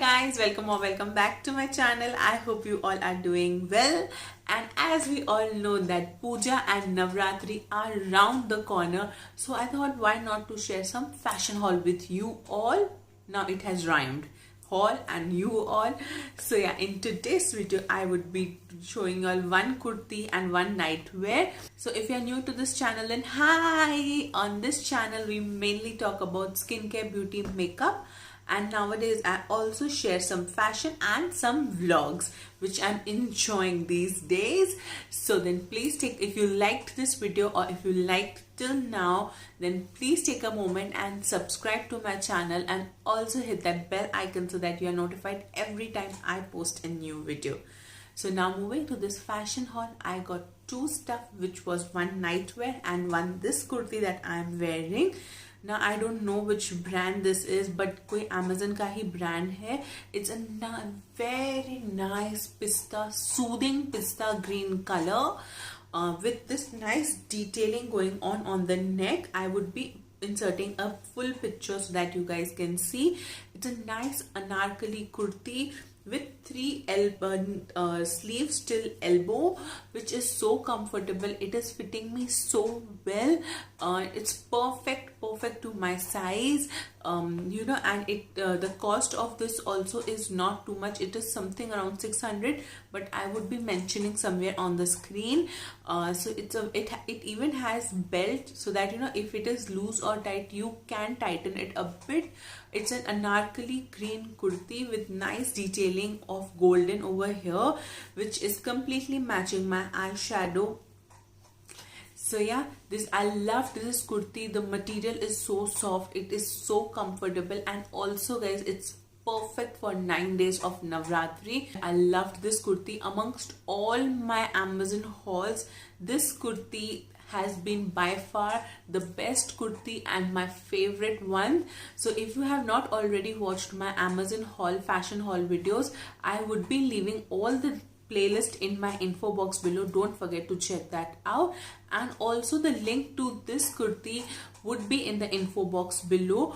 guys, welcome or welcome back to my channel. I hope you all are doing well. And as we all know that Puja and Navratri are round the corner, so I thought why not to share some fashion haul with you all. Now it has rhymed, haul and you all. So yeah, in today's video I would be showing you all one kurti and one nightwear. So if you are new to this channel, then hi. On this channel we mainly talk about skincare, beauty, makeup, and nowadays I also share some fashion and some vlogs which I'm enjoying these days. So then please take, if you liked this video or if you liked till now, then please take a moment and subscribe to my channel and also hit that bell icon so that you are notified every time I post a new video. So now moving to this fashion haul, I got two stuff, which was one nightwear and one this kurti that I'm wearing. Now I don't know which brand this is, but कोई Amazon का ही brand है. It's a very nice pista, soothing pista green color with this nice detailing going on the neck. I would be inserting a full picture so that you guys can see. It's a nice anarkali kurti with three sleeves till elbow, which is so comfortable. It is fitting me so well. It's perfect to my size, you know, and it the cost of this also is not too much. It is something around 600, but I would be mentioning somewhere on the screen. So it even has belt, so that you know if it is loose or tight you can tighten it a bit. It's an anarkali green kurti with nice detailing of golden over here, which is completely matching my eyeshadow. So yeah, I loved this kurti. The material is so soft, it is so comfortable, and also guys, it's perfect for 9 days of Navratri. I loved this kurti. Amongst all my Amazon hauls, this kurti has been by far the best kurti and my favorite one. So if you have not already watched my Amazon haul, fashion haul videos, I would be leaving all the playlist in my info box below. Don't forget to check that out, and also the link to this kurti would be in the info box below.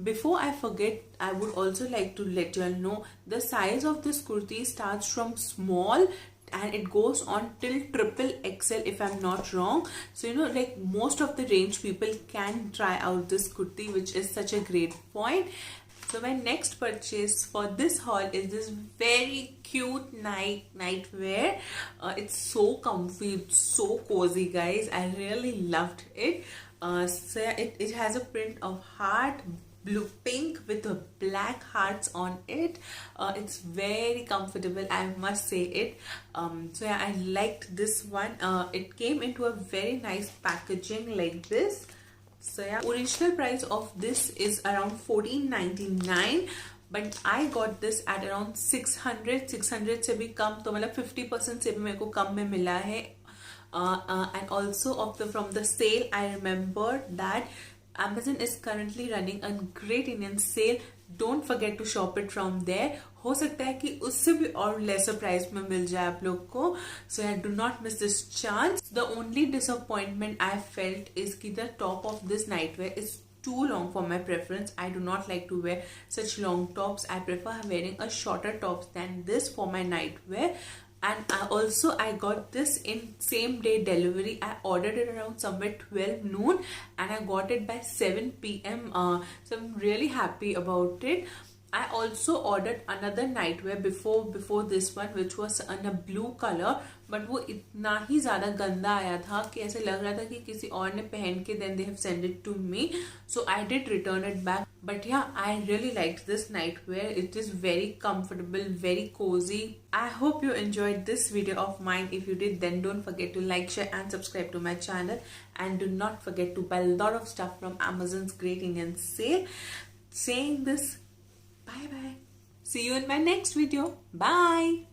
Before I forget, I would also like to let you all know the size of this kurti starts from small and it goes on till triple XL if I'm not wrong. So you know, like most of the range people can try out this kurti, which is such a great point. So my next purchase for this haul is this very cute nightwear. It's so comfy, it's so cozy guys. I really loved it. So it has a print of heart, blue pink with a black hearts on it. It's very comfortable, I must say it. So yeah, I liked this one. It came into a very nice packaging like this. So yeah, original price of this is around $14.99, but I got this at around 600 से भी कम, तो मतलब 50% से भी मेरे को कम में मिला है. And also from the sale, I remember that Amazon is currently running a great Indian sale. Don't forget to shop it from there. हो सकता है कि उससे भी और lesser price में मिल जाए आप लोग को. So yeah, do not miss this chance. The only disappointment I felt is कि the top of this nightwear is too long for my preference. I do not like to wear such long tops. I prefer wearing a shorter tops than this for my nightwear. And I got this in same day delivery. I ordered it around somewhere 12 noon and I got it by 7 p.m. So I'm really happy about it. I also ordered another nightwear before this one, which was in a blue color, but वो इतना ही ज़्यादा गंदा आया था कि ऐसे लग रहा था कि किसी और ने पहन के then they have sent it to me. So I did return it back. But yeah, I really liked this nightwear. It is very comfortable, very cozy. I hope you enjoyed this video of mine. If you did, then don't forget to like, share and subscribe to my channel. And do not forget to buy a lot of stuff from Amazon's Great Indian Sale. Saying this, bye bye. See you in my next video. Bye.